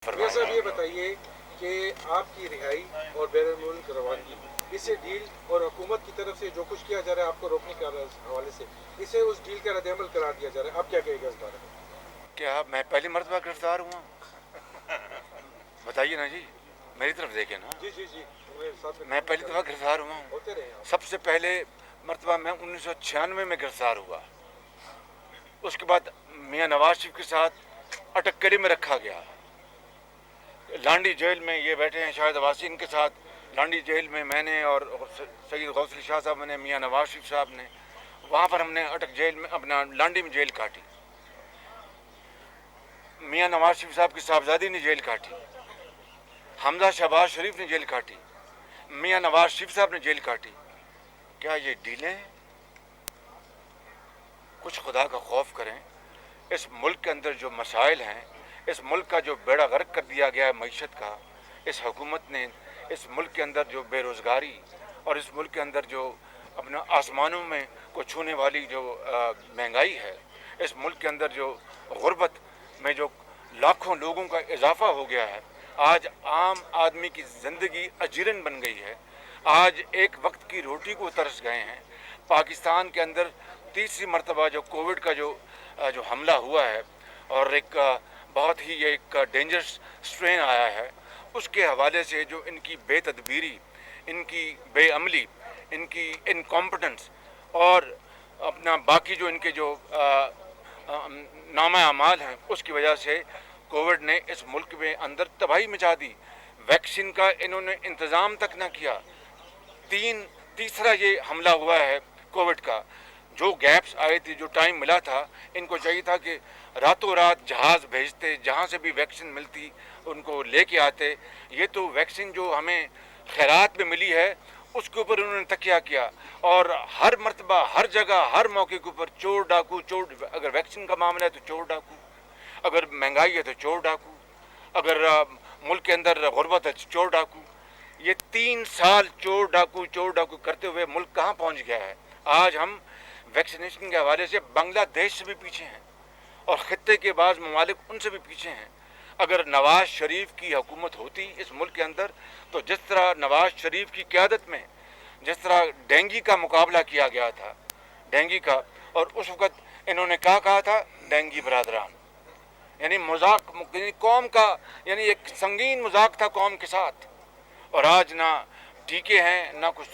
मियाँ साहब ये बताइए कि आपकी रिहाई और बैरून मुल्क रवानगी, इससे डील और हुकूमत की तरफ से जो कुछ किया जा रहा है आपको रोकने के हवाले से, इसे उस डील का रद्द-ए-अमल करार दिया जा रहा है, आप क्या कहेगा इस बारे में? क्या मैं पहली मरतबा गिरफ्तार हुआ? बताइए ना जी, मेरी तरफ देखे ना। जी जी जी, मैं पहली दफ़ा गिरफ्तार हुआ हूँ। होते रहे आप। सबसे पहले मरतबा मैं 1996 में गिरफ्तार हुआ। उसके बाद मियाँ नवाज शरीफ के साथ अटककरी में रखा गया। लांडी जेल में ये बैठे हैं शायद अवासी, इनके साथ लांडी जेल में मैंने और सैयद गौस अली शाह साहब ने, मियाँ नवाज शरीफ साहब ने, वहाँ पर हमने अटक जेल में अपना लांडी में जेल काटी। मियाँ नवाज शरीफ साहब की साहबजादी ने जेल काटी, हमजा शहबाज शरीफ ने जेल काटी, मियाँ नवाज शरीफ साहब ने जेल काटी। क्या ये डीलें हैं? कुछ खुदा का खौफ करें। इस मुल्क के अंदर जो मसाइल हैं, इस मुल्क का जो बेड़ा गर्क कर दिया गया है मईशत का, इस हुकूमत ने इस मुल्क के अंदर जो बेरोज़गारी और इस मुल्क के अंदर जो अपना आसमानों में को छूने वाली जो महंगाई है, इस मुल्क के अंदर जो गुर्बत में जो लाखों लोगों का इजाफा हो गया है, आज आम आदमी की ज़िंदगी अजीरन बन गई है। आज एक वक्त की रोटी को तरस गए हैं। पाकिस्तान के अंदर तीसरी मरतबा जो कोविड का जो हमला हुआ है और एक बहुत ही एक डेंजरस स्ट्रेन आया है, उसके हवाले से जो इनकी बेतदबीरी, इनकी बेअमली, इनकी इनकॉम्पिटेंस और अपना बाकी जो इनके जो नामा अमाल हैं, उसकी वजह से कोविड ने इस मुल्क में अंदर तबाही मचा दी। वैक्सीन का इन्होंने इंतज़ाम तक ना किया। तीसरा ये हमला हुआ है कोविड का। जो गैप्स आए थे, जो टाइम मिला था, इनको चाहिए था कि रातों रात जहाज़ भेजते, जहाँ से भी वैक्सीन मिलती उनको लेके आते। ये तो वैक्सीन जो हमें खैरात में मिली है उसके ऊपर उन्होंने तकिया किया और हर मर्तबा, हर जगह, हर मौके के ऊपर चोर डाकू, अगर वैक्सीन का मामला है तो चोर डाकू, अगर महंगाई है तो चोर डाकू, अगर मुल्क के अंदर गुर्बत है तो चोर डाकू। ये 3 साल चोर डाकू करते हुए मुल्क कहाँ पहुँच गया है। आज हम वैक्सीनेशन के हवाले से बांग्लादेश से भी पीछे हैं और ख़ित्ते के बाज़ ममालिक उनसे भी पीछे हैं। अगर नवाज शरीफ की हुकूमत होती इस मुल्क के अंदर, तो जिस तरह नवाज शरीफ की क़यादत में जिस तरह डेंगी का मुकाबला किया गया था, डेंगी का, और उस वक़्त इन्होंने क्या कहा था, डेंगी बरादरान, यानी मजाक, यानी कौम का, यानी एक संगीन मजाक था कौम के साथ। और आज ना टीके हैं, ना कुछ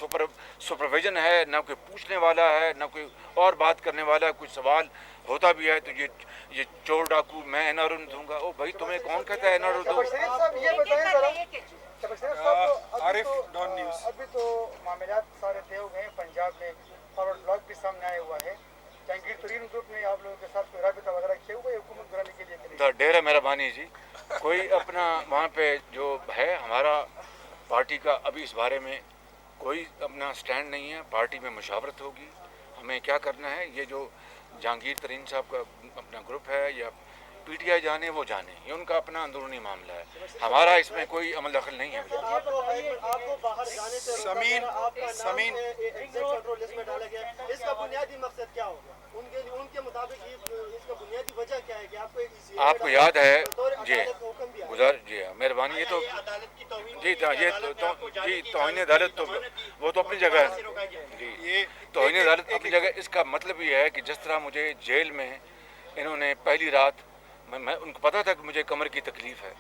सुपरविजन है, ना कोई पूछने वाला है, ना कोई और बात करने वाला है। कुछ सवाल होता भी है तो ये चोर डाकू, मैं एनआरओ दूंगा। ओ भाई, तुम्हें कौन कहता है एनआरओ दो? Arif, Dawn news. अभी तो मामलात सारे तय हो गए। पंजाब में फॉरवर्ड ब्लॉक भी सामने आया हुआ है। जहांगीर तरीन ग्रुप ने आप लोगों के साथ कोई राबिता वगैरह किया हुआ है हुकूमत बनाने के लिए? डेरा मेहरबानी जी, कोई अपना वहाँ पे जो है हमारा पार्टी का अभी इस बारे में कोई अपना स्टैंड नहीं है। पार्टी में मुशावरत होगी, हमें क्या करना है। ये जो जहांगीर तरीन साहब का अपना ग्रुप है या पीटीआई जाने वो जाने, ये उनका अपना अंदरूनी मामला है, हमारा इसमें कोई अमल दखल नहीं है। इसका बुनियादी मकसद क्या होगा उनके मुताबिक? इसका बुनियादी वजह क्या है कि आपको याद है जी गुजार जी, मेहरबानी। ये तो जी जी तौहीन अदालत तो वो तो अपनी जगह है जी, ये तौहीन अदालत अपनी जगह। इसका मतलब ये है कि जिस तरह मुझे जेल में इन्होंने पहली रात, मैं उनको पता था कि मुझे कमर की तकलीफ़ है,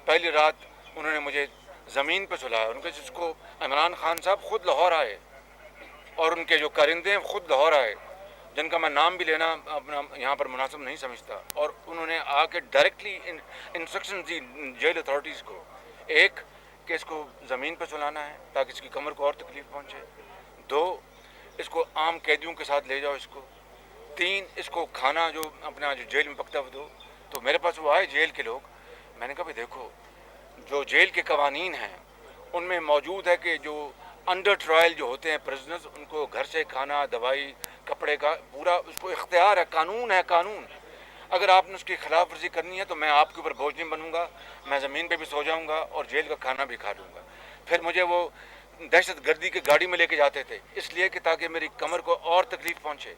पहली रात उन्होंने मुझे ज़मीन पर सुलाया। उनके जिसको इमरान खान साहब ख़ुद लाहौर आए और उनके जो कारिंदे हैं ख़ुद लाहौर आए, जिनका मैं नाम भी लेना अपना यहाँ पर मुनासिब नहीं समझता, और उन्होंने आके डायरेक्टली इंस्ट्रक्शन दी जेल अथॉरिटीज़ को। एक कि इसको ज़मीन पर सुलाना है ताकि इसकी कमर को और तकलीफ़ पहुँचे। 2, इसको आम कैदियों के साथ ले जाओ इसको। 3, इसको खाना जो अपना जो जेल में पकता हुआ दो। तो मेरे पास वो आए जेल के लोग, मैंने कहा भाई देखो, जो जेल के कवानीन हैं उनमें मौजूद है कि जो अंडर ट्रायल जो होते हैं प्रिजनर्स, उनको घर से खाना, दवाई, कपड़े का पूरा उसको इख्तियार है, कानून है, कानून। अगर आपने उसकी खिलाफ वर्जी करनी है तो मैं आपके ऊपर बोझ नहीं बनूंगा, मैं ज़मीन पे भी सो जाऊंगा और जेल का खाना भी खा लूँगा। फिर मुझे वो दहशत गर्दी की गाड़ी में लेके जाते थे, इसलिए कि ताकि मेरी कमर को और तकलीफ़ पहुँचे।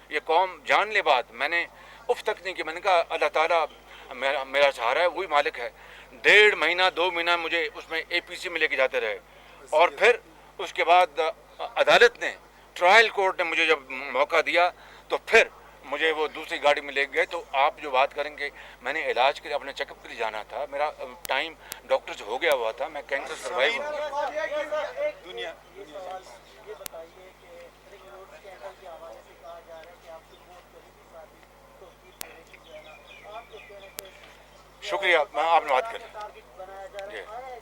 ये कौम जान ले बात, मैंने उफ तक नहीं कि मैंने कहा अल्लाह ताला मेरा सहारा है, वही मालिक है। 1.5 महीना 2 महीना मुझे उसमें APC में लेके जाते रहे, और फिर उसके बाद अदालत ने, ट्रायल कोर्ट ने मुझे जब मौका दिया तो फिर मुझे वो दूसरी गाड़ी में ले गए। तो आप जो बात करेंगे, मैंने इलाज के लिए अपने चेकअप के लिए जाना था, मेरा टाइम डॉक्टर से हो गया हुआ था, मैं कैंसर सर्वाइव हूँ। दुनिया ये बताइए कि रिंग रोड स्कैंडल के हवाले से कहा जा रहा है कि आपकी बहुत करीबी साथी तौकीर कुरैशी जो है ना, आपके कहने पे शुक्रिया, मैं आपने बात करी टारगेट बनाया जा रहा है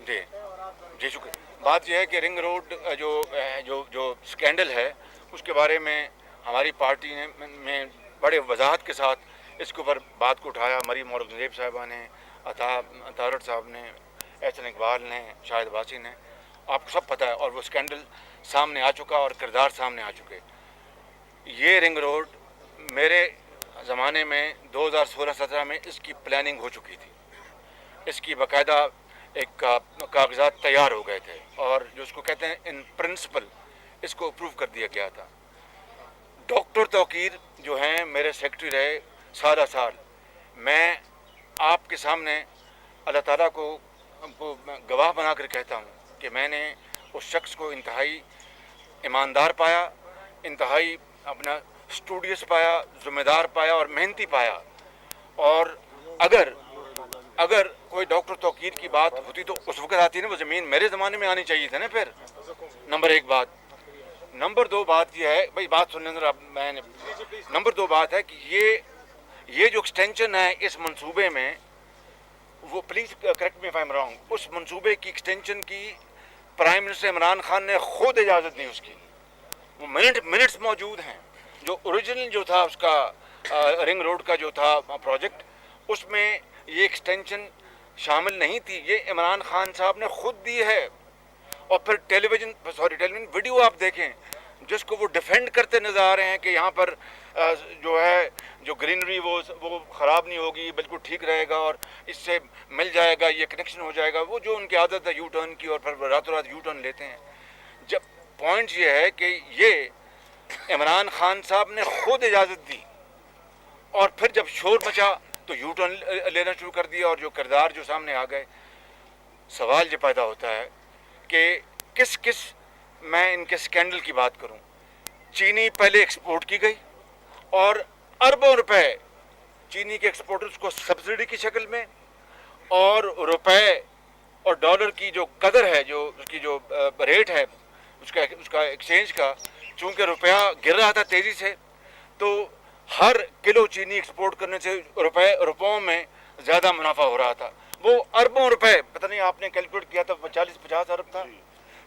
जी और आप जी शुक्रिया। बात यह है कि रिंग रोड जो जो जो स्कैंडल है, उसके बारे में हमारी पार्टी ने में बड़े वजाहत के साथ इसके ऊपर बात को उठाया। मरीम औरंगजेब साहिबा ने, अतारट साहब ने, एहसन इकबाल ने, शाहिद वासी ने, आपको सब पता है, और वो स्कैंडल सामने आ चुका और किरदार सामने आ चुके। ये रिंग रोड मेरे ज़माने में 2016-17 में इसकी प्लानिंग हो चुकी थी, इसकी बाकायदा एक कागजात तैयार हो गए थे, और जो उसको कहते हैं इन प्रिंसिपल, इसको अप्रूव कर दिया गया था। डॉक्टर तौकीर जो हैं मेरे सेक्रेटरी रहे सारा साल। मैं आपके सामने अल्लाह ताला को गवाह बनाकर कहता हूँ कि मैंने उस शख्स को इंतहाई ईमानदार पाया, इंतहाई अपना स्टूडियस पाया, ज़िम्मेदार पाया और मेहनती पाया। और अगर कोई डॉक्टर तौकीर की बात होती तो उस वक्त आती ना, वो ज़मीन मेरे ज़माने में आनी चाहिए थी ना। फिर नंबर 1 बात। नंबर 2 बात यह है, भाई बात सुन लेंगे आप, मैंने नंबर 2 बात है कि ये जो एक्सटेंशन है इस मंसूबे में, वो please correct me if I am wrong, उस मंसूबे की एक्सटेंशन की प्राइम मिनिस्टर इमरान खान ने खुद इजाज़त दी उसकी। वो मिनट्स मौजूद हैं। जो ओरिजिनल जो था उसका रिंग रोड का जो था प्रोजेक्ट, उसमें ये एक्सटेंशन शामिल नहीं थी, ये इमरान खान साहब ने खुद दी है। और फिर टेलीविज़न वीडियो आप देखें जिसको वो डिफेंड करते नज़र आ रहे हैं कि यहाँ पर जो है जो ग्रीनरी वो ख़राब नहीं होगी, बिल्कुल ठीक रहेगा और इससे मिल जाएगा, ये कनेक्शन हो जाएगा। वो जो उनकी आदत है यू टर्न की, और फिर रातों रात यू टर्न लेते हैं। जब पॉइंट ये है कि ये इमरान खान साहब ने खुद इजाज़त दी, और फिर जब शोर मचा तो यू टर्न लेना शुरू कर दिया, और जो किरदार जो सामने आ गए। सवाल ये पैदा होता है कि किस मैं इनके स्कैंडल की बात करूं। चीनी पहले एक्सपोर्ट की गई, और अरबों रुपए चीनी के एक्सपोर्टर्स को सब्सिडी की शक्ल में, और रुपए और डॉलर की जो कदर है, जो उसकी जो रेट है उसका एक्सचेंज का, चूँकि रुपया गिर रहा था तेज़ी से, तो हर किलो चीनी एक्सपोर्ट करने से रुपयों में ज़्यादा मुनाफा हो रहा था। वो अरबों रुपए, पता नहीं आपने कैलकुलेट किया था, 40-50 अरब था,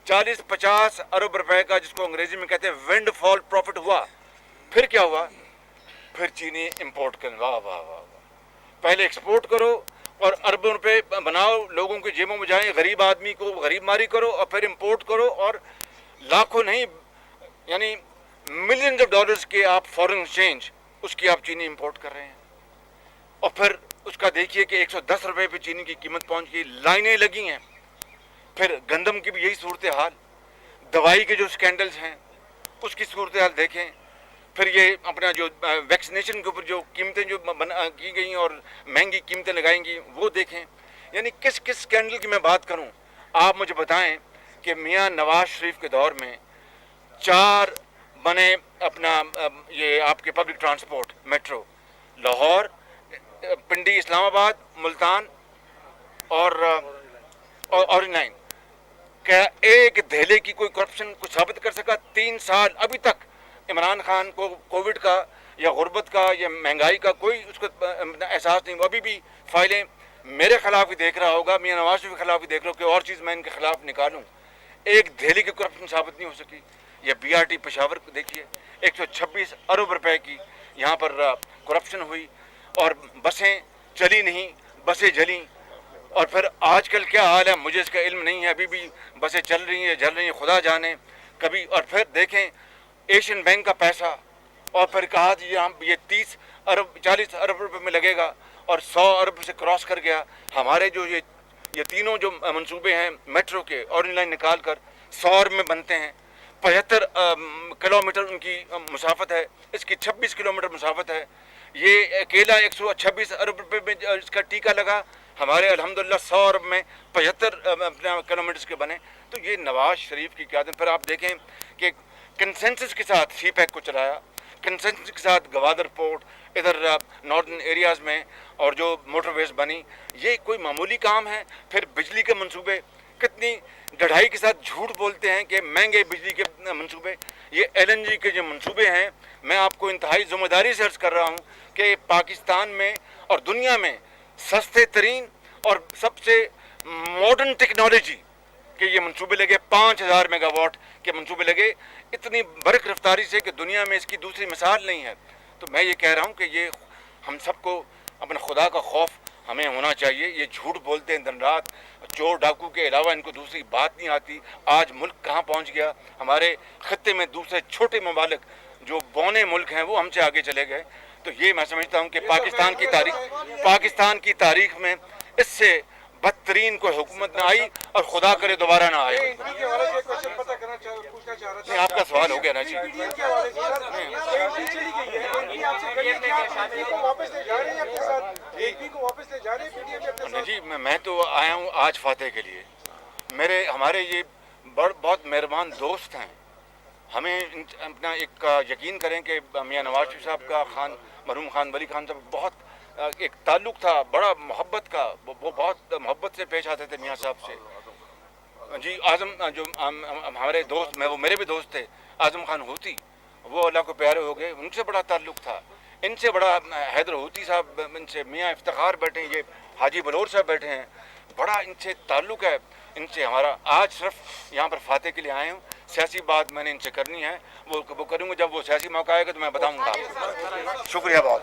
40-50 अरब रुपए का, जिसको अंग्रेजी में कहते हैं विंड फॉल प्रॉफिट हुआ। फिर क्या हुआ? फिर चीनी इंपोर्ट कर, वाह वाह वाह वाह, पहले एक्सपोर्ट करो और अरबों रुपए बनाओ, लोगों की जेबों में जाए, गरीब आदमी को गरीब मारी करो, और फिर इंपोर्ट करो, और लाखों नहीं यानी मिलियंस ऑफ डॉलर्स के आप फॉरेन एक्सचेंज उसकी आप चीनी इंपोर्ट कर रहे हैं। और फिर उसका देखिए कि 110 रुपए पे चीनी की कीमत पहुंच गई, लाइनें लगी हैं। फिर गंदम की भी यही सूरत हाल, दवाई के जो स्कैंडल्स हैं उसकी सूरत हाल देखें। फिर ये अपना जो वैक्सीनेशन के ऊपर जो कीमतें जो की गई और महंगी कीमतें लगाएंगी वो देखें। यानी किस स्कैंडल की मैं बात करूं, आप मुझे बताएं कि मियां नवाज शरीफ के दौर में 4 बने अपना ये आपके पब्लिक ट्रांसपोर्ट मेट्रो, लाहौर, पिंडी, इस्लामाबाद, मुल्तान और ऑरेंज लाइन। क्या एक धेले की कोई करप्शन को साबित कर सका? 3 साल अभी तक इमरान खान को कोविड का या गुर्बत का या महंगाई का कोई उसको एहसास नहीं। अभी भी फाइलें मेरे खिलाफ ही देख रहा होगा, मियां नवाज शरीफ के खिलाफ ही देख रहा हो कि और चीज़ मैं इनके खिलाफ निकालूं। एक धेले की करप्शन साबित नहीं हो सकी। ये BRT पेशावर देखिए, 126 अरब रुपए की यहाँ पर करप्शन हुई, और बसें चली नहीं, बसें जली। और फिर आजकल क्या हाल है मुझे इसका इल्म नहीं है, अभी भी बसें चल रही हैं, जल रही हैं, खुदा जाने कभी। और फिर देखें एशियन बैंक का पैसा, और फिर कहा ये 30 अरब 40 अरब रुपए में लगेगा, और 100 अरब से क्रॉस कर गया। हमारे जो ये तीनों जो मंसूबे हैं मेट्रो के, ऑरेंज लाइन निकाल कर 100 अरब में बनते हैं। 75 किलोमीटर उनकी मुसाफत है, इसकी 26 किलोमीटर मुसाफत है। ये अकेला 126 अरब रुपए में इसका टीका लगा, हमारे अल्हम्दुलिल्लाह 100 अरब में 75 अपने किलोमीटर्स के बने। तो ये नवाज शरीफ की क़यादत। फिर आप देखें कि कंसेंसस के साथ सी पैक को चलाया, कंसेंसस के साथ गवादर पोर्ट, इधर नॉर्दर्न एरियाज़ में, और जो मोटरवेज बनी, ये कोई मामूली काम है। फिर बिजली के मंसूबे, कितनी ढढ़ाई के साथ झूठ बोलते हैं कि महंगे बिजली के मंसूबे। ये LNG के जो मंसूबे हैं, मैं आपको इंतहाई ज़िम्मेदारी से अर्ज़ कर रहा हूँ कि पाकिस्तान में और दुनिया में सस्ते तरीन और सबसे मॉडर्न टेक्नोलॉजी के ये मंसूबे लगे। 5000 मेगावाट के मंसूबे लगे, इतनी बरक रफ्तारी से कि दुनिया में इसकी दूसरी मिसाल नहीं है। तो मैं ये कह रहा हूँ कि ये हम सबको अपने खुदा का खौफ हमें होना चाहिए। ये झूठ बोलते हैं दिन रात, चोर डाकू के अलावा इनको दूसरी बात नहीं आती। आज मुल्क कहाँ पहुँच गया, हमारे खत्ते में दूसरे छोटे ममालिक जो बौने मुल्क हैं वो हमसे आगे चले गए। तो ये मैं समझता हूँ कि पाकिस्तान की तारीख में इससे बदतरीन कोई हुकूमत ना आई, और खुदा करे दोबारा ना आए। एनपी के हवाले से क्वेश्चन पूछना चाह रहा था। नहीं, आपका सवाल हो गया ना जी। पीडीएम के हवाले से एनपी चली गई है, एनपी आपसे कहिए कि आप एनपी को वापस ले जा रहे हैं अपने साथ, एनपी को वापस ले जा रहे हैं पीडीएम अपने साथ? जी, मैं तो आया हूँ आज फातह के लिए। हमारे ये बहुत मेहरबान दोस्त हैं। हमें अपना एक यकीन करें कि मियाँ नवाज शरीफ साहब का मरहूम खान वली खान साहब बहुत एक ताल्लुक़ था बड़ा मोहब्बत का। वो बहुत मोहब्बत से पेश आते थे मियाँ साहब से। जी, आज़म जो हमारे दोस्त, वो मेरे भी दोस्त थे, आज़म खान हूती, वो अल्लाह को प्यारे हो गए, उनसे बड़ा ताल्लुक़ था। इनसे बड़ा हैदर हूती साहब, इनसे मियाँ इफ्तिखार बैठे हैं, ये हाजी बलोर साहब बैठे हैं, बड़ा इनसे ताल्लुक़ है इनसे हमारा। आज सिर्फ यहाँ पर फातह के लिए आए हूँ। सियासी बात मैंने इनसे करनी है, वो करूँगा। जब वो सियासी मौका आएगा तो मैं बताऊँगा। शुक्रिया बहुत।